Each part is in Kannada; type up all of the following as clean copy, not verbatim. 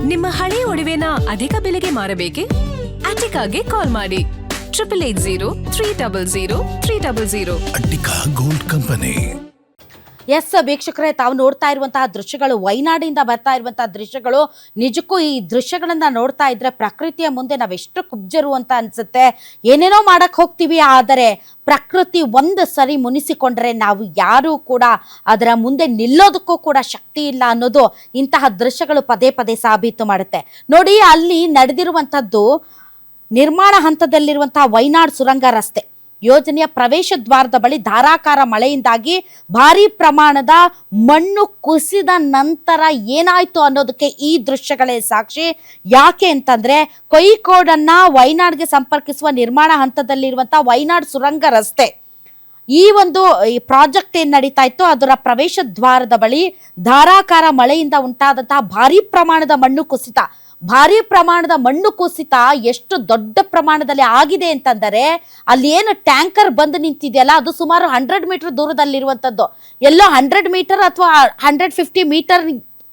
ನಿಮ್ಮ ಹಳೆ ಒಡವೆನ ಅಧಿಕ ಬೆಲೆಗೆ ಮಾರಬೇಕೆ? ಅಟಿಕಾಗೆ ಕಾಲ್ ಮಾಡಿ 8803000300. Attica gold company. ಎಸ್ ವೀಕ್ಷಕರೇ, ತಾವು ನೋಡ್ತಾ ಇರುವಂತಹ ದೃಶ್ಯಗಳು, ವಯನಾಡಿಂದ ಬರ್ತಾ ಇರುವಂತಹ ದೃಶ್ಯಗಳು. ನಿಜಕ್ಕೂ ಈ ದೃಶ್ಯಗಳನ್ನ ನೋಡ್ತಾ ಇದ್ರೆ ಪ್ರಕೃತಿಯ ಮುಂದೆ ನಾವೆಷ್ಟು ಕುಬ್ಜರು ಅಂತ ಅನ್ಸುತ್ತೆ. ಏನೇನೋ ಮಾಡಕ್ ಹೋಗ್ತೀವಿ, ಆದರೆ ಪ್ರಕೃತಿ ಒಂದು ಸರಿ ಮುನಿಸಿಕೊಂಡ್ರೆ ನಾವು ಯಾರೂ ಕೂಡ ಅದರ ಮುಂದೆ ನಿಲ್ಲೋದಕ್ಕೂ ಕೂಡ ಶಕ್ತಿ ಇಲ್ಲ ಅನ್ನೋದು ಇಂತಹ ದೃಶ್ಯಗಳು ಪದೇ ಪದೇ ಸಾಬೀತು ಮಾಡುತ್ತೆ. ನೋಡಿ, ಅಲ್ಲಿ ನಡೆದಿರುವಂಥದ್ದು ನಿರ್ಮಾಣ ಹಂತದಲ್ಲಿರುವಂತಹ ವಯನಾಡ್ ಸುರಂಗ ರಸ್ತೆ ಯೋಜನೆಯ ಪ್ರವೇಶ ದ್ವಾರದ ಬಳಿ ಧಾರಾಕಾರ ಮಳೆಯಿಂದಾಗಿ ಭಾರಿ ಪ್ರಮಾಣದ ಮಣ್ಣು ಕುಸಿದ ನಂತರ ಏನಾಯ್ತು ಅನ್ನೋದಕ್ಕೆ ಈ ದೃಶ್ಯಗಳೇ ಸಾಕ್ಷಿ. ಯಾಕೆ ಅಂತಂದ್ರೆ, ಕೋಯಿಕೋಡನ್ನ ವಯನಾಡ್ಗೆ ಸಂಪರ್ಕಿಸುವ ನಿರ್ಮಾಣ ಹಂತದಲ್ಲಿರುವಂತಹ ವಯನಾಡ್ ಸುರಂಗ ರಸ್ತೆ, ಈ ಒಂದು ಪ್ರಾಜೆಕ್ಟ್ ಏನ್ ನಡೀತಾ ಇತ್ತು ಅದರ ಪ್ರವೇಶ ದ್ವಾರದ ಬಳಿ ಧಾರಾಕಾರ ಮಳೆಯಿಂದ ಉಂಟಾದಂತಹ ಭಾರಿ ಪ್ರಮಾಣದ ಮಣ್ಣು ಕುಸಿತ ಎಷ್ಟು ದೊಡ್ಡ ಪ್ರಮಾಣದಲ್ಲಿ ಆಗಿದೆ ಅಂತಂದರೆ, ಅಲ್ಲಿ ಏನು ಟ್ಯಾಂಕರ್ ಬಂದು ನಿಂತಿದೆಯಲ್ಲ ಅದು ಸುಮಾರು 100 ಮೀಟರ್ ದೂರದಲ್ಲಿರುವಂಥದ್ದು. ಎಲ್ಲೋ 100 ಮೀಟರ್ ಅಥವಾ 150 ಮೀಟರ್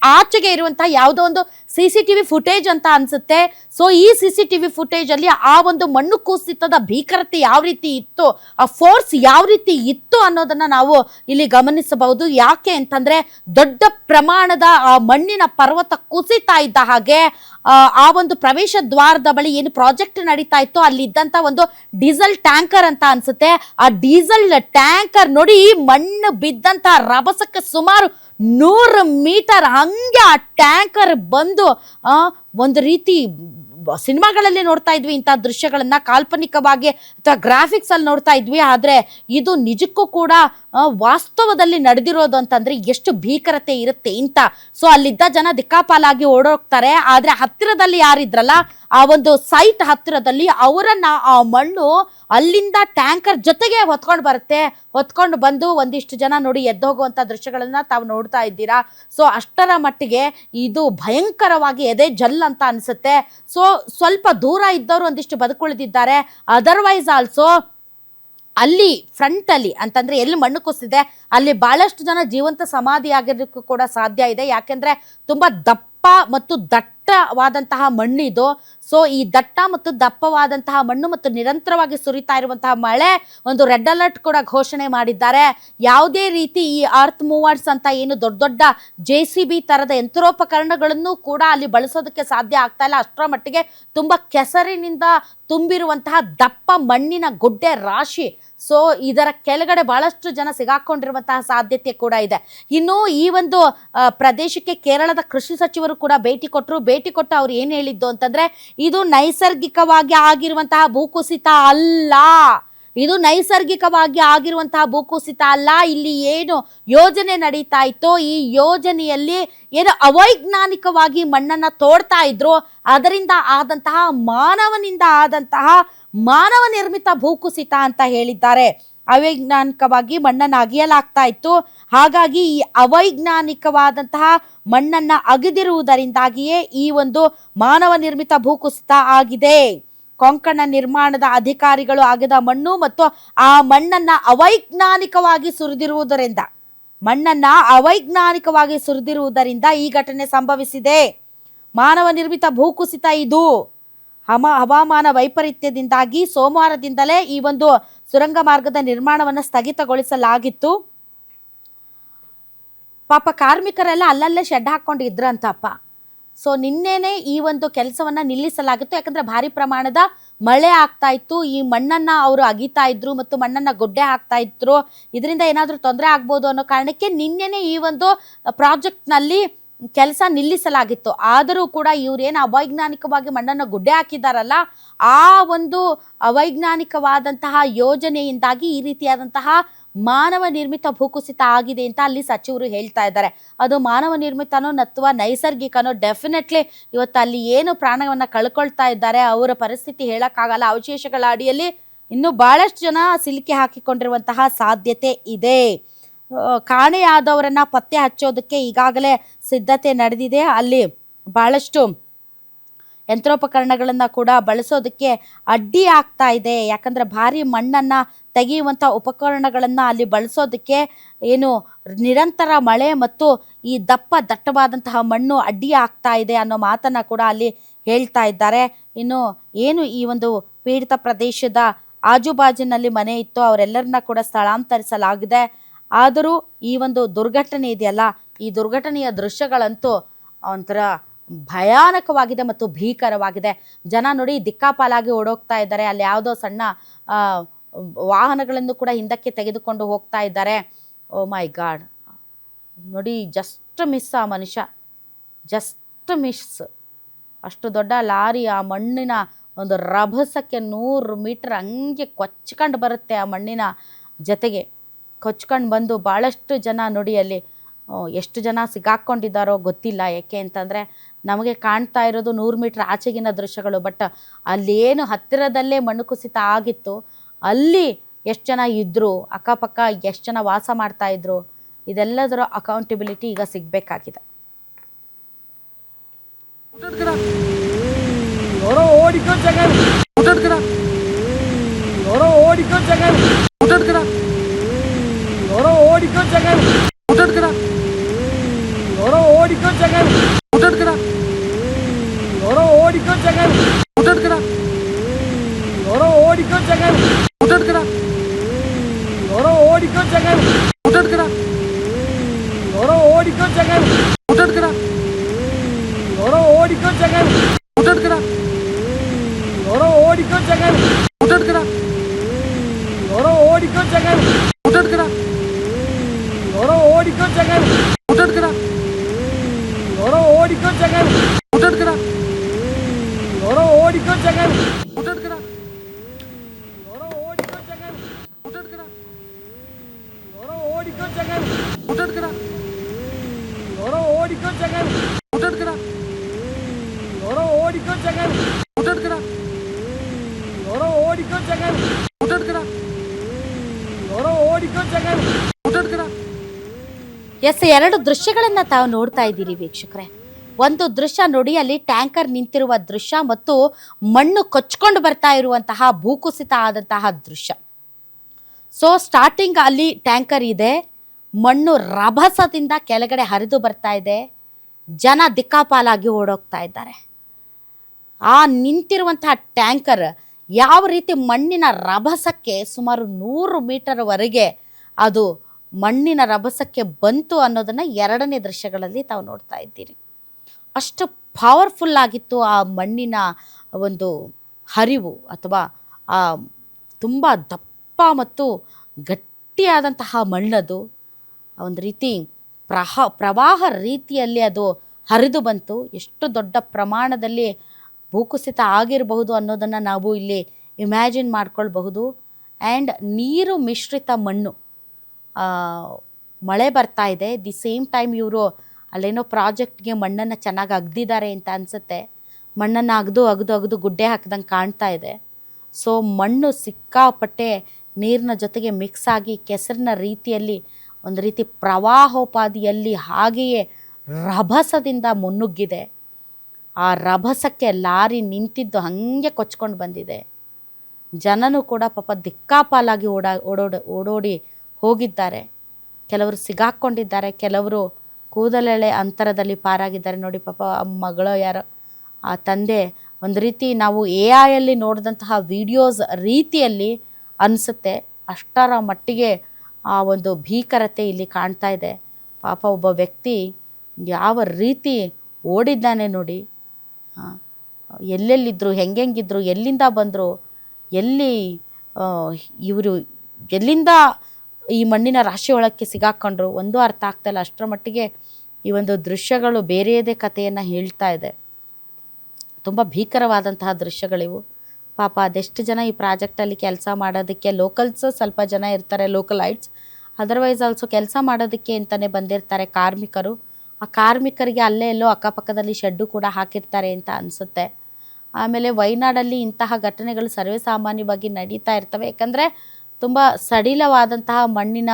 ಆಚೆಗೆ ಇರುವಂತಹ ಯಾವುದೋ ಒಂದು CCTV ಫುಟೇಜ್ ಅಂತ ಅನ್ಸುತ್ತೆ. ಸೊ ಈ CCTV ಫುಟೇಜ್ ಅಲ್ಲಿ ಆ ಒಂದು ಮಣ್ಣು ಕುಸಿತದ ಭೀಕರತೆ ಯಾವ ರೀತಿ ಇತ್ತು, ಆ ಫೋರ್ಸ್ ಯಾವ ರೀತಿ ಇತ್ತು ಅನ್ನೋದನ್ನ ನಾವು ಇಲ್ಲಿ ಗಮನಿಸಬಹುದು. ಯಾಕೆ ಅಂತಂದ್ರೆ, ದೊಡ್ಡ ಪ್ರಮಾಣದ ಆ ಮಣ್ಣಿನ ಪರ್ವತ ಕುಸಿತಾ ಇದ್ದ ಹಾಗೆ ಆ ಒಂದು ಪ್ರವೇಶ ದ್ವಾರದ ಬಳಿ ಏನು ಪ್ರಾಜೆಕ್ಟ್ ನಡೀತಾ ಇತ್ತು ಅಲ್ಲಿ ಇದ್ದಂತ ಒಂದು ಡೀಸೆಲ್ ಟ್ಯಾಂಕರ್ ಅಂತ ಅನ್ಸುತ್ತೆ. ಆ ಡೀಸೆಲ್ ಟ್ಯಾಂಕರ್ ನೋಡಿ, ಮಣ್ಣು ಬಿದ್ದಂತ ರಭಸಕ್ಕೆ ಸುಮಾರು 100 ಮೀಟರ್ ಹಂಗೆ ಆ ಟ್ಯಾಂಕರ್ ಬಂದು ಒಂದು ರೀತಿ ಸಿನಿಮಾಗಳಲ್ಲಿ ನೋಡ್ತಾ ಇದ್ವಿ ಇಂಥ ದೃಶ್ಯಗಳನ್ನ, ಕಾಲ್ಪನಿಕವಾಗಿ ಅಥವಾ ಗ್ರಾಫಿಕ್ಸ್ ಅಲ್ಲಿ ನೋಡ್ತಾ ಇದ್ವಿ. ಆದ್ರೆ ಇದು ನಿಜಕ್ಕೂ ಕೂಡ ವಾಸ್ತವದಲ್ಲಿ ನಡೆದಿರೋದು ಅಂತಂದ್ರೆ ಎಷ್ಟು ಭೀಕರತೆ ಇರುತ್ತೆ ಇಂತ. ಸೊ ಅಲ್ಲಿದ್ದ ಜನ ದಿಕ್ಕಾಪಾಲಾಗಿ ಓಡೋಗ್ತಾರೆ. ಆದ್ರೆ ಹತ್ತಿರದಲ್ಲಿ ಯಾರಿದ್ರಲ್ಲ, ಆ ಒಂದು ಸೈಟ್ ಹತ್ತಿರದಲ್ಲಿ ಅವರನ್ನ ಆ ಮಣ್ಣು ಅಲ್ಲಿಂದ ಟ್ಯಾಂಕರ್ ಜೊತೆಗೆ ಹೊತ್ಕೊಂಡು ಬಂದು ಒಂದಿಷ್ಟು ಜನ ನೋಡಿ ಎದ್ದೋಗುವಂತ ದೃಶ್ಯಗಳನ್ನ ತಾವು ನೋಡ್ತಾ ಇದ್ದೀರಾ. ಸೊ ಅಷ್ಟರ ಮಟ್ಟಿಗೆ ಇದು ಭಯಂಕರವಾಗಿ ಎದೆ ಜಲ್ ಅಂತ ಅನ್ಸುತ್ತೆ. ಸೊ ಸ್ವಲ್ಪ ದೂರ ಇದ್ದವರು ಒಂದಿಷ್ಟು ಬದುಕುಳಿದಿದ್ದಾರೆ. ಅದರ್ವೈಸ್ ಆಲ್ಸೋ ಅಲ್ಲಿ ಫ್ರಂಟ್ ಅಲ್ಲಿ ಅಂತಂದ್ರೆ ಎಲ್ಲಿ ಮಣ್ಣು ಕುಸಿದೆ ಅಲ್ಲಿ ಬಹಳಷ್ಟು ಜನ ಜೀವಂತ ಸಮಾಧಿ ಆಗಿರೋದಕ್ಕೂ ಕೂಡ ಸಾಧ್ಯ ಇದೆ. ಯಾಕೆಂದ್ರೆ ತುಂಬಾ ದಪ್ಪ ಮತ್ತು ದಟ್ಟವಾದಂತಹ ಮಣ್ಣಿದು. ಸೊ ಈ ದಟ್ಟ ಮತ್ತು ದಪ್ಪವಾದಂತಹ ಮಣ್ಣು ಮತ್ತು ನಿರಂತರವಾಗಿ ಸುರಿತಾ ಇರುವಂತಹ ಮಳೆ, ಒಂದು ರೆಡ್ ಅಲರ್ಟ್ ಕೂಡ ಘೋಷಣೆ ಮಾಡಿದ್ದಾರೆ. ಯಾವುದೇ ರೀತಿ ಈ ಅರ್ತ್ ಮೂವರ್ಸ್ ಅಂತ ಏನು ದೊಡ್ಡ ದೊಡ್ಡ JCB ತರದ ಯಂತ್ರೋಪಕರಣಗಳನ್ನು ಕೂಡ ಅಲ್ಲಿ ಬಳಸೋದಕ್ಕೆ ಸಾಧ್ಯ ಆಗ್ತಾ ಇಲ್ಲ. ಅಷ್ಟರ ಮಟ್ಟಿಗೆ ತುಂಬಾ ಕೆಸರಿನಿಂದ ತುಂಬಿರುವಂತಹ ದಪ್ಪ ಮಣ್ಣಿನ ಗುಡ್ಡೆ ರಾಶಿ. ಸೊ ಇದರ ಕೆಳಗಡೆ ಬಹಳಷ್ಟು ಜನ ಸಿಗಾಕೊಂಡಿರುವಂತಹ ಸಾಧ್ಯತೆ ಕೂಡ ಇದೆ. ಇನ್ನು ಈ ಒಂದು ಪ್ರದೇಶಕ್ಕೆ ಕೇರಳದ ಕೃಷಿ ಸಚಿವರು ಕೂಡ ಭೇಟಿ ಕೊಟ್ಟು ಅವ್ರು ಏನ್ ಹೇಳಿದ್ದು ಅಂತಂದ್ರೆ, ಇದು ನೈಸರ್ಗಿಕವಾಗಿ ಆಗಿರುವಂತಹ ಭೂಕುಸಿತ ಅಲ್ಲ, ಇಲ್ಲಿ ಏನು ಯೋಜನೆ ನಡೀತಾ ಇತ್ತೋ ಈ ಯೋಜನೆಯಲ್ಲಿ ಏನು ಅವೈಜ್ಞಾನಿಕವಾಗಿ ಮಣ್ಣನ್ನ ತೋಡ್ತಾ ಇದ್ರು, ಅದರಿಂದ ಆದಂತಹ ಮಾನವ ನಿರ್ಮಿತ ಭೂಕುಸಿತ ಅಂತ ಹೇಳಿದ್ದಾರೆ. ಅವೈಜ್ಞಾನಿಕವಾಗಿ ಮಣ್ಣನ್ನು ಅಗೆಯಲಾಗ್ತಾ ಇತ್ತು. ಹಾಗಾಗಿ ಈ ಅವೈಜ್ಞಾನಿಕವಾದಂತಹ ಮಣ್ಣನ್ನ ಅಗೆದಿರುವುದರಿಂದಾಗಿಯೇ ಈ ಒಂದು ಮಾನವ ನಿರ್ಮಿತ ಭೂಕುಸಿತ ಆಗಿದೆ. ಕೊಂಕಣ ನಿರ್ಮಾಣದ ಅಧಿಕಾರಿಗಳು ಅಗೆದ ಮಣ್ಣು ಮತ್ತು ಆ ಮಣ್ಣನ್ನ ಅವೈಜ್ಞಾನಿಕವಾಗಿ ಸುರಿದಿರುವುದರಿಂದ ಈ ಘಟನೆ ಸಂಭವಿಸಿದೆ. ಮಾನವ ನಿರ್ಮಿತ ಭೂಕುಸಿತ ಇದು. ಹವಾಮಾನ ವೈಪರೀತ್ಯದಿಂದಾಗಿ ಸೋಮವಾರದಿಂದಲೇ ಈ ಒಂದು ಸುರಂಗ ಮಾರ್ಗದ ನಿರ್ಮಾಣವನ್ನು ಸ್ಥಗಿತಗೊಳಿಸಲಾಗಿತ್ತು. ಪಾಪ ಕಾರ್ಮಿಕರೆಲ್ಲ ಅಲ್ಲಲ್ಲೇ ಶೆಡ್ ಹಾಕೊಂಡಿದ್ರಂತಪ್ಪ. ಸೊ ನಿನ್ನೆನೆ ಈ ಒಂದು ಕೆಲಸವನ್ನ ನಿಲ್ಲಿಸಲಾಗಿತ್ತು. ಯಾಕಂದ್ರೆ ಭಾರಿ ಪ್ರಮಾಣದ ಮಳೆ ಆಗ್ತಾ ಇತ್ತು. ಈ ಮಣ್ಣನ್ನ ಅವರು ಅಗಿತಾ ಇದ್ರು ಮತ್ತು ಮಣ್ಣನ್ನ ಗೊಡ್ಡೆ ಹಾಕ್ತಾ ಇದ್ರು. ಇದರಿಂದ ಏನಾದ್ರೂ ತೊಂದರೆ ಆಗ್ಬೋದು ಅನ್ನೋ ಕಾರಣಕ್ಕೆ ನಿನ್ನೆನೆ ಈ ಒಂದು ಪ್ರಾಜೆಕ್ಟ್ ನಲ್ಲಿ ಕೆಲಸ ನಿಲ್ಲಿಸಲಾಗಿತ್ತು. ಆದರೂ ಕೂಡ ಇವ್ರೇನು ಅವೈಜ್ಞಾನಿಕವಾಗಿ ಮಣ್ಣನ್ನು ಗುಡ್ಡೆ ಹಾಕಿದಾರಲ್ಲ, ಆ ಒಂದು ಅವೈಜ್ಞಾನಿಕವಾದಂತಹ ಯೋಜನೆಯಿಂದಾಗಿ ಈ ರೀತಿಯಾದಂತಹ ಮಾನವ ನಿರ್ಮಿತ ಭೂಕುಸಿತ ಆಗಿದೆ ಅಂತ ಅಲ್ಲಿ ಸಚಿವರು ಹೇಳ್ತಾ ಇದ್ದಾರೆ. ಅದು ಮಾನವ ನಿರ್ಮಿತನೋ ಅಥವಾ ನೈಸರ್ಗಿಕನೋ, ಡೆಫಿನೆಟ್ಲಿ ಇವತ್ತು ಅಲ್ಲಿ ಏನು ಪ್ರಾಣವನ್ನ ಕಳ್ಕೊಳ್ತಾ ಇದ್ದಾರೆ ಅವರ ಪರಿಸ್ಥಿತಿ ಹೇಳಕ್ಕಾಗಲ್ಲ. ಅವಶೇಷಗಳ ಅಡಿಯಲ್ಲಿ ಇನ್ನೂ ಬಹಳಷ್ಟು ಜನ ಸಿಲುಕಿ ಹಾಕಿಕೊಂಡಿರುವಂತಹ ಸಾಧ್ಯತೆ ಇದೆ. ಕಾಣೆಯಾದವರನ್ನ ಪತ್ತೆ ಹಚ್ಚೋದಕ್ಕೆ ಈಗಾಗಲೇ ಸಿದ್ಧತೆ ನಡೆದಿದೆ. ಅಲ್ಲಿ ಬಹಳಷ್ಟು ಯಂತ್ರೋಪಕರಣಗಳನ್ನು ಕೂಡ ಬಳಸೋದಕ್ಕೆ ಅಡ್ಡಿ ಆಗ್ತಾ ಇದೆ. ಯಾಕಂದರೆ ಭಾರಿ ಮಣ್ಣನ್ನು ತೆಗೆಯುವಂಥ ಉಪಕರಣಗಳನ್ನು ಅಲ್ಲಿ ಬಳಸೋದಕ್ಕೆ ಏನು ನಿರಂತರ ಮಳೆ ಮತ್ತು ಈ ದಟ್ಟವಾದಂತಹ ಮಣ್ಣು ಅಡ್ಡಿ ಆಗ್ತಾ ಇದೆ ಅನ್ನೋ ಮಾತನ್ನು ಕೂಡ ಅಲ್ಲಿ ಹೇಳ್ತಾ ಇದ್ದಾರೆ. ಇನ್ನು ಏನು ಈ ಒಂದು ಪೀಡಿತ ಪ್ರದೇಶದ ಆಜುಬಾಜಿನಲ್ಲಿ ಮನೆ ಇತ್ತು ಅವರೆಲ್ಲರನ್ನ ಕೂಡ ಸ್ಥಳಾಂತರಿಸಲಾಗಿದೆ. ಆದರೂ ಈ ಒಂದು ದುರ್ಘಟನೆ ಇದೆಯಲ್ಲ, ಈ ದುರ್ಘಟನೆಯ ದೃಶ್ಯಗಳಂತೂ ಒಂಥರ ಭಯಾನಕವಾಗಿದೆ ಮತ್ತು ಭೀಕರವಾಗಿದೆ. ಜನ ನೋಡಿ ದಿಕ್ಕಾಪಾಲಾಗಿ ಓಡೋಗ್ತಾ ಇದ್ದಾರೆ. ಅಲ್ಲಿ ಯಾವುದೋ ಸಣ್ಣ ವಾಹನಗಳನ್ನು ಕೂಡ ಹಿಂದಕ್ಕೆ ತೆಗೆದುಕೊಂಡು ಹೋಗ್ತಾ ಇದ್ದಾರೆ. ಓ ಮೈ ಗಾಡ್, ನೋಡಿ ಜಸ್ಟ್ ಮಿಸ್ ಆ ಮನುಷ್ಯ, ಜಸ್ಟ್ ಮಿಸ್. ಅಷ್ಟು ದೊಡ್ಡ ಲಾರಿ ಆ ಮಣ್ಣಿನ ಒಂದು ರಭಸಕ್ಕೆ 100 ಮೀಟರ್ ಹಂಗೆ ಕೊಚ್ಕೊಂಡು ಬರುತ್ತೆ. ಆ ಮಣ್ಣಿನ ಜೊತೆಗೆ ಕೊಚ್ಕೊಂಡು ಬಂದು ಭಾಳಷ್ಟು ಜನ ನೋಡಿ ಅಲ್ಲಿ ಎಷ್ಟು ಜನ ಸಿಗಾಕ್ಕೊಂಡಿದ್ದಾರೋ ಗೊತ್ತಿಲ್ಲ. ಯಾಕೆ ಅಂತಂದರೆ ನಮಗೆ ಕಾಣ್ತಾ ಇರೋದು 100 ಮೀಟ್ರ್ ಆಚೆಗಿನ ದೃಶ್ಯಗಳು. ಬಟ್ ಅಲ್ಲೇನು ಹತ್ತಿರದಲ್ಲೇ ಮಣ್ಣು ಕುಸಿತ ಆಗಿತ್ತು, ಅಲ್ಲಿ ಎಷ್ಟು ಜನ ಇದ್ದರು, ಅಕ್ಕಪಕ್ಕ ಎಷ್ಟು ಜನ ವಾಸ ಮಾಡ್ತಾ ಇದ್ರು, ಇದೆಲ್ಲದರ ಅಕೌಂಟಬಿಲಿಟಿ ಈಗ ಸಿಗಬೇಕಾಗಿದೆ. ಎಸ್, 2 ದೃಶ್ಯಗಳನ್ನು ತಾವು ನೋಡ್ತಾ ಇದ್ದೀರಿ ವೀಕ್ಷಕರೇ. ಒಂದು ದೃಶ್ಯ ನೋಡಿ, ಅಲ್ಲಿ ಟ್ಯಾಂಕರ್ ನಿಂತಿರುವ ದೃಶ್ಯ ಮತ್ತು ಮಣ್ಣು ಕೊಚ್ಕೊಂಡು ಬರ್ತಾ ಇರುವಂತಹ ಭೂಕುಸಿತ ಆದಂತಹ ದೃಶ್ಯ. ಸೊ ಸ್ಟಾರ್ಟಿಂಗ್ ಅಲ್ಲಿ ಟ್ಯಾಂಕರ್ ಇದೆ, ಮಣ್ಣು ರಭಸದಿಂದ ಕೆಳಗಡೆ ಹರಿದು ಬರ್ತಾ ಇದೆ, ಜನ ದಿಕ್ಕಾಪಾಲಾಗಿ ಓಡೋಗ್ತಾ ಇದ್ದಾರೆ. ಆ ನಿಂತಿರುವಂತಹ ಟ್ಯಾಂಕರ್ ಯಾವ ರೀತಿ ಮಣ್ಣಿನ ರಭಸಕ್ಕೆ ಸುಮಾರು 100 ಮೀಟರ್ವರೆಗೆ ಅದು ಮಣ್ಣಿನ ರಭಸಕ್ಕೆ ಬಂತು ಅನ್ನೋದನ್ನು 2ನೇ ದೃಶ್ಯಗಳಲ್ಲಿ ತಾವು ನೋಡ್ತಾ ಇದ್ದೀರಿ. ಅಷ್ಟು ಪವರ್ಫುಲ್ ಆಗಿತ್ತು ಆ ಮಣ್ಣಿನ ಒಂದು ಹರಿವು, ಅಥವಾ ಆ ತುಂಬ ದಪ್ಪ ಮತ್ತು ಗಟ್ಟಿಯಾದಂತಹ ಮಣ್ಣದು ಒಂದು ರೀತಿ ಪ್ರವಾಹ ರೀತಿಯಲ್ಲಿ ಅದು ಹರಿದು ಬಂತು. ಎಷ್ಟು ದೊಡ್ಡ ಪ್ರಮಾಣದಲ್ಲಿ ಭೂಕುಸಿತ ಆಗಿರಬಹುದು ಅನ್ನೋದನ್ನು ನಾವು ಇಲ್ಲಿ ಇಮ್ಯಾಜಿನ್ ಮಾಡ್ಕೊಳ್ಬಹುದು. ಆ್ಯಂಡ್ ನೀರು ಮಿಶ್ರಿತ ಮಣ್ಣು, ಮಳೆ ಬರ್ತಾ ಇದೆ. ದಿ ಸೇಮ್ ಟೈಮ್ ಇವರು ಅಲ್ಲೇನೋ ಪ್ರಾಜೆಕ್ಟ್ಗೆ ಮಣ್ಣನ್ನು ಚೆನ್ನಾಗಿ ಅಗ್ದಿದ್ದಾರೆ ಅಂತ ಅನಿಸುತ್ತೆ. ಮಣ್ಣನ್ನು ಅಗದು ಗುಡ್ಡೆ ಹಾಕಿದಂಗೆ ಕಾಣ್ತಾ ಇದೆ. ಸೊ ಮಣ್ಣು ಸಿಕ್ಕಾಪಟ್ಟೆ ನೀರಿನ ಜೊತೆಗೆ ಮಿಕ್ಸ್ ಆಗಿ ಕೆಸರಿನ ರೀತಿಯಲ್ಲಿ ಒಂದು ರೀತಿ ಪ್ರವಾಹೋಪಾದಿಯಲ್ಲಿ ಹಾಗೆಯೇ ರಭಸದಿಂದ ಮುನ್ನುಗ್ಗಿದೆ. ಆ ರಭಸಕ್ಕೆ ಲಾರಿ ನಿಂತಿದ್ದು ಹಾಗೆ ಕೊಚ್ಕೊಂಡು ಬಂದಿದೆ. ಜನನೂ ಕೂಡ ಪಾಪ ದಿಕ್ಕಾಪಾಲಾಗಿ ಓಡೋಡಿ ಹೋಗಿದ್ದಾರೆ. ಕೆಲವರು ಸಿಗಾಕ್ಕೊಂಡಿದ್ದಾರೆ, ಕೆಲವರು ಕೂದಲೆಳೆ ಅಂತರದಲ್ಲಿ ಪಾರಾಗಿದ್ದಾರೆ. ನೋಡಿ ಪಾಪ ಮಗಳು ಯಾರೋ, ಆ ತಂದೆ ಒಂದು ರೀತಿ ನಾವು AI ನೋಡಿದಂತಹ ವಿಡಿಯೋಸ್ ರೀತಿಯಲ್ಲಿ ಅನಿಸುತ್ತೆ. ಅಷ್ಟರ ಮಟ್ಟಿಗೆ ಆ ಒಂದು ಭೀಕರತೆ ಇಲ್ಲಿ ಕಾಣ್ತಾ ಇದೆ. ಪಾಪ ಒಬ್ಬ ವ್ಯಕ್ತಿ ಯಾವ ರೀತಿ ಓಡಿದ್ದಾನೆ ನೋಡಿ. ಎಲ್ಲೆಲ್ಲಿದ್ದರು, ಹೆಂಗಿದ್ರು, ಎಲ್ಲಿಂದ ಬಂದರು, ಇವರು ಎಲ್ಲಿಂದ ಈ ಮಣ್ಣಿನ ರಾಶಿಯೊಳಕ್ಕೆ ಸಿಗಾಕೊಂಡ್ರು ಒಂದೂ ಅರ್ಥ ಆಗ್ತಾಯಿಲ್ಲ. ಅಷ್ಟರ ಮಟ್ಟಿಗೆ ಈ ಒಂದು ದೃಶ್ಯಗಳು ಬೇರೆಯದೇ ಕಥೆಯನ್ನು ಹೇಳ್ತಾ ಇದೆ. ತುಂಬ ಭೀಕರವಾದಂತಹ ದೃಶ್ಯಗಳಿವು. ಪಾಪ ಅದೆಷ್ಟು ಜನ ಈ ಪ್ರಾಜೆಕ್ಟಲ್ಲಿ ಕೆಲಸ ಮಾಡೋದಕ್ಕೆ, ಲೋಕಲ್ಸ್ ಸ್ವಲ್ಪ ಜನ ಇರ್ತಾರೆ, ಲೋಕಲೈಟ್ಸ್, ಅದರ್ವೈಸ್ ಆಲ್ಸೋ ಕೆಲಸ ಮಾಡೋದಕ್ಕೆ ಅಂತಲೇ ಬಂದಿರ್ತಾರೆ ಕಾರ್ಮಿಕರು. ಆ ಕಾರ್ಮಿಕರಿಗೆ ಅಲ್ಲೇ ಎಲ್ಲೋ ಅಕ್ಕಪಕ್ಕದಲ್ಲಿ ಶೆಡ್ಡು ಕೂಡ ಹಾಕಿರ್ತಾರೆ ಅಂತ ಅನಿಸುತ್ತೆ. ಆಮೇಲೆ ವಯನಾಡಲ್ಲಿ ಇಂತಹ ಘಟನೆಗಳು ಸರ್ವೇ ಸಾಮಾನ್ಯವಾಗಿ ನಡೀತಾ ಇರ್ತವೆ. ಯಾಕಂದರೆ ತುಂಬ ಸಡಿಲವಾದಂತಹ ಮಣ್ಣಿನ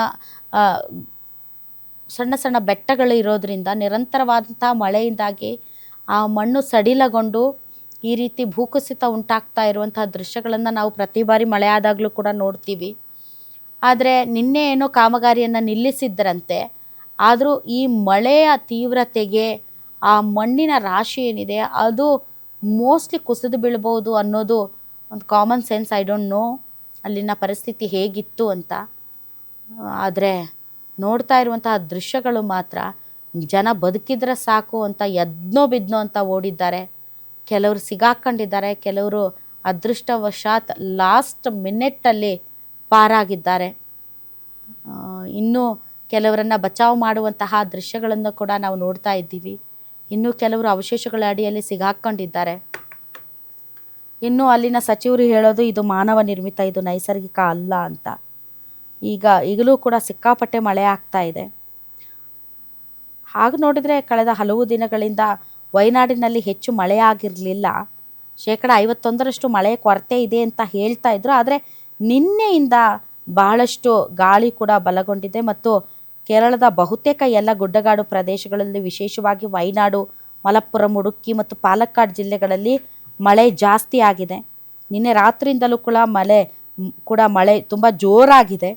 ಸಣ್ಣ ಸಣ್ಣ ಬೆಟ್ಟಗಳು ಇರೋದರಿಂದ ನಿರಂತರವಾದಂತಹ ಮಳೆಯಿಂದಾಗಿ ಆ ಮಣ್ಣು ಸಡಿಲಗೊಂಡು ಈ ರೀತಿ ಭೂಕುಸಿತ ಉಂಟಾಗ್ತಾ ಇರುವಂತಹ ದೃಶ್ಯಗಳನ್ನು ನಾವು ಪ್ರತಿ ಬಾರಿ ಮಳೆ ಆದಾಗಲೂ ಕೂಡ ನೋಡ್ತೀವಿ. ಆದರೆ ನಿನ್ನೆ ಏನೋ ಕಾಮಗಾರಿಯನ್ನು ನಿಲ್ಲಿಸಿದ್ದರಂತೆ, ಆದರೂ ಈ ಮಳೆಯ ತೀವ್ರತೆಗೆ ಆ ಮಣ್ಣಿನ ರಾಶಿ ಏನಿದೆ ಅದು ಮೋಸ್ಟ್ಲಿ ಕುಸಿದು ಬೀಳ್ಬೋದು ಅನ್ನೋದು ಒಂದು common sense. I don't know ಅಲ್ಲಿನ ಪರಿಸ್ಥಿತಿ ಹೇಗಿತ್ತು ಅಂತ. ಆದರೆ ನೋಡ್ತಾ ಇರುವಂತಹ ದೃಶ್ಯಗಳು ಮಾತ್ರ ಜನ ಬದುಕಿದ್ರೆ ಸಾಕು ಅಂತ ಎದ್ನೋ ಬಿದ್ನೋ ಅಂತ ಓಡಿದ್ದಾರೆ. ಕೆಲವರು ಸಿಗಾಕೊಂಡಿದ್ದಾರೆ, ಕೆಲವರು ಅದೃಷ್ಟವಶಾತ್ ಲಾಸ್ಟ್ ಮಿನಿಟ್ಟಲ್ಲಿ ಪಾರಾಗಿದ್ದಾರೆ. ಇನ್ನೂ ಕೆಲವರನ್ನು ಬಚಾವ್ ಮಾಡುವಂತಹ ದೃಶ್ಯಗಳನ್ನು ಕೂಡ ನಾವು ನೋಡ್ತಾ ಇದ್ದೀವಿ. ಇನ್ನೂ ಕೆಲವರು ಅವಶೇಷಗಳ ಅಡಿಯಲ್ಲಿ ಸಿಗಾಕೊಂಡಿದ್ದಾರೆ. ಇನ್ನು ಅಲ್ಲಿನ ಸಚಿವರು ಹೇಳೋದು ಇದು ಮಾನವ ನಿರ್ಮಿತ, ಇದು ನೈಸರ್ಗಿಕ ಅಲ್ಲ ಅಂತ. ಈಗಲೂ ಕೂಡ ಸಿಕ್ಕಾಪಟ್ಟೆ ಮಳೆ ಆಗ್ತಾ ಇದೆ. ಹಾಗೆ ನೋಡಿದರೆ ಕಳೆದ ಹಲವು ದಿನಗಳಿಂದ ವಯನಾಡಿನಲ್ಲಿ ಹೆಚ್ಚು ಮಳೆ ಆಗಿರಲಿಲ್ಲ. 51% ಮಳೆ ಕೊರತೆ ಇದೆ ಅಂತ ಹೇಳ್ತಾ ಇದ್ರು. ಆದರೆ ನಿನ್ನೆಯಿಂದ ಬಹಳಷ್ಟು ಗಾಳಿ ಕೂಡ ಬಲಗೊಂಡಿದೆ ಮತ್ತು ಕೇರಳದ ಬಹುತೇಕ ಎಲ್ಲ ಗುಡ್ಡಗಾಡು ಪ್ರದೇಶಗಳಲ್ಲಿ, ವಿಶೇಷವಾಗಿ ವಯನಾಡು, ಮಲಪ್ಪುರಂ, ಉಡುಕ್ಕಿ ಮತ್ತು ಪಾಲಕ್ಕಾಡ್ ಜಿಲ್ಲೆಗಳಲ್ಲಿ ಮಳೆ ಜಾಸ್ತಿ ಆಗಿದೆ. ನಿನ್ನೆ ರಾತ್ರಿಯಿಂದಲೂ ಕೂಡ ಮಳೆ ತುಂಬ ಜೋರಾಗಿದೆ.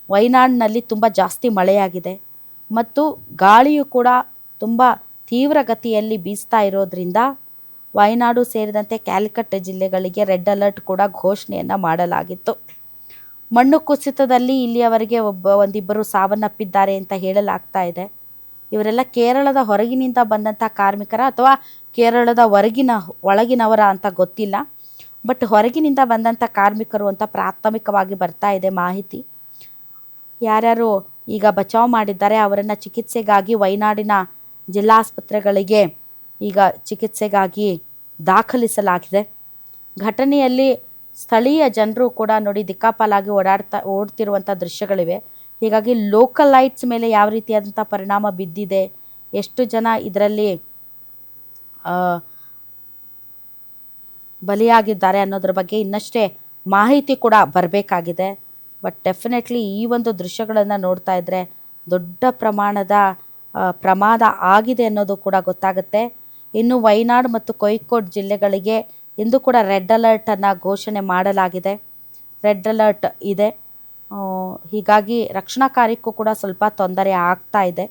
ವಯನಾಡಿನಲ್ಲಿ ತುಂಬ ಜಾಸ್ತಿ ಮಳೆಯಾಗಿದೆ ಮತ್ತು ಗಾಳಿಯು ಕೂಡ ತುಂಬ ತೀವ್ರಗತಿಯಲ್ಲಿ ಬೀಸ್ತಾ ಇರೋದ್ರಿಂದ ವಯನಾಡು ಸೇರಿದಂತೆ ಕ್ಯಾಲಿಕಟ್ ಜಿಲ್ಲೆಗಳಿಗೆ ರೆಡ್ ಅಲರ್ಟ್ ಕೂಡ ಘೋಷಣೆಯನ್ನು ಮಾಡಲಾಗಿತ್ತು. ಮಣ್ಣು ಕುಸಿತದಲ್ಲಿ ಇಲ್ಲಿಯವರೆಗೆ ಒಂದಿಬ್ಬರು ಸಾವನ್ನಪ್ಪಿದ್ದಾರೆ ಅಂತ ಹೇಳಲಾಗ್ತಾ ಇದೆ. ಇವರೆಲ್ಲ ಕೇರಳದ ಹೊರಗಿನಿಂದ ಬಂದಂಥ ಕಾರ್ಮಿಕರ ಅಥವಾ ಕೇರಳದ ಒಳಗಿನವರ ಅಂತ ಗೊತ್ತಿಲ್ಲ. ಬಟ್ ಹೊರಗಿನಿಂದ ಬಂದಂಥ ಕಾರ್ಮಿಕರು ಅಂತ ಪ್ರಾಥಮಿಕವಾಗಿ ಬರ್ತಾ ಇದೆ ಮಾಹಿತಿ. ಯಾರ್ಯಾರು ಈಗ ಬಚಾವ್ ಮಾಡಿದ್ದಾರೆ ಅವರನ್ನು ಚಿಕಿತ್ಸೆಗಾಗಿ ವಯನಾಡಿನ ಜಿಲ್ಲಾಸ್ಪತ್ರೆಗಳಿಗೆ ಈಗ ಚಿಕಿತ್ಸೆಗಾಗಿ ದಾಖಲಿಸಲಾಗಿದೆ. ಘಟನೆಯಲ್ಲಿ ಸ್ಥಳೀಯ ಜನರು ಕೂಡ ನೋಡಿ ದಿಕ್ಕಾಪಾಲಾಗಿ ಓಡ್ತಿರುವಂಥ ದೃಶ್ಯಗಳಿವೆ. ಹೀಗಾಗಿ ಲೋಕಲ್ ಲೈಟ್ಸ್ ಮೇಲೆ ಯಾವ ರೀತಿಯಾದಂಥ ಪರಿಣಾಮ ಬಿದ್ದಿದೆ, ಎಷ್ಟು ಜನ ಇದರಲ್ಲಿ ಬಲಿಯಾಗಿದ್ದಾರೆ ಅನ್ನೋದ್ರ ಬಗ್ಗೆ ಇನ್ನಷ್ಟೇ ಮಾಹಿತಿ ಕೂಡ ಬರಬೇಕಾಗಿದೆ. ಬಟ್ ಡೆಫಿನೆಟ್ಲಿ ಈ ಒಂದು ದೃಶ್ಯಗಳನ್ನು ನೋಡ್ತಾ ಇದ್ದರೆ ದೊಡ್ಡ ಪ್ರಮಾಣದ ಪ್ರಮಾದ ಆಗಿದೆ ಅನ್ನೋದು ಕೂಡ ಗೊತ್ತಾಗುತ್ತೆ. ಇನ್ನು ವಯನಾಡ್ ಮತ್ತು ಕೋಯಿಕೋಡ್ ಜಿಲ್ಲೆಗಳಿಗೆ ಇಂದು ಕೂಡ ರೆಡ್ ಅಲರ್ಟನ್ನು ಘೋಷಣೆ ಮಾಡಲಾಗಿದೆ. ರೆಡ್ ಅಲರ್ಟ್ ಇದೆ. ಹೀಗಾಗಿ ರಕ್ಷಣಾ ಕಾರ್ಯಕ್ಕೂ ಕೂಡ ಸ್ವಲ್ಪ ತೊಂದರೆ ಆಗ್ತಾ ಇದೆ.